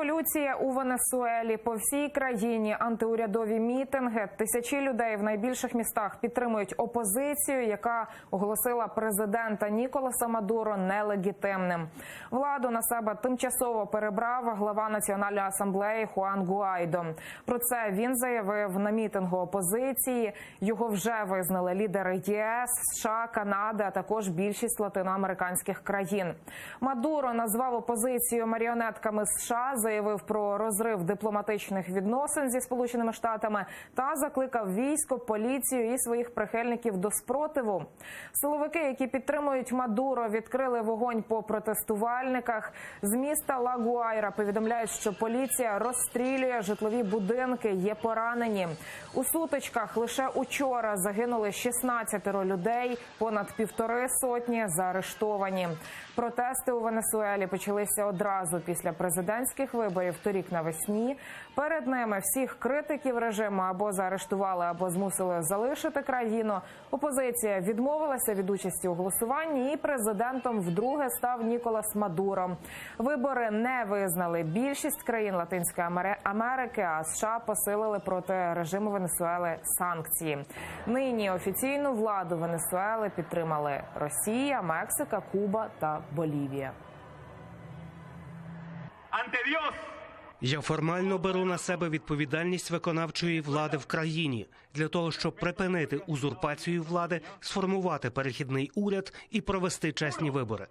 Революція у Венесуелі. По всій країні антиурядові мітинги. Тисячі людей в найбільших містах підтримують опозицію, яка оголосила президента Ніколаса Мадуро нелегітимним. Владу на себе тимчасово перебрав глава Національної асамблеї Хуан Гуайдо. Про це він заявив на мітингу опозиції. Його вже визнали лідери ЄС, США, Канади, а також більшість латиноамериканських країн. Мадуро назвав опозицію маріонетками США, заявив про розрив дипломатичних відносин зі Сполученими Штатами та закликав військо, поліцію і своїх прихильників до спротиву. Силовики, які підтримують Мадуро, відкрили вогонь по протестувальниках. З міста Ла-Гуайра повідомляють, що поліція розстрілює житлові будинки, є поранені. У сутичках лише учора загинули 16 людей, понад 1,5 сотні заарештовані. Протести у Венесуелі почалися одразу після президентських виборів торік навесні. Перед ними всіх критиків режиму або заарештували, або змусили залишити країну. Опозиція відмовилася від участі у голосуванні, і президентом вдруге став Ніколас Мадуро. Вибори не визнали більшість країн Латинської Америки, а США посилили проти режиму Венесуели санкції. Нині офіційну владу Венесуели підтримали Росія, Мексика, Куба та Болівія. Я формально беру на себе відповідальність виконавчої влади в країні для того, щоб припинити узурпацію влади, сформувати перехідний уряд і провести чесні вибори.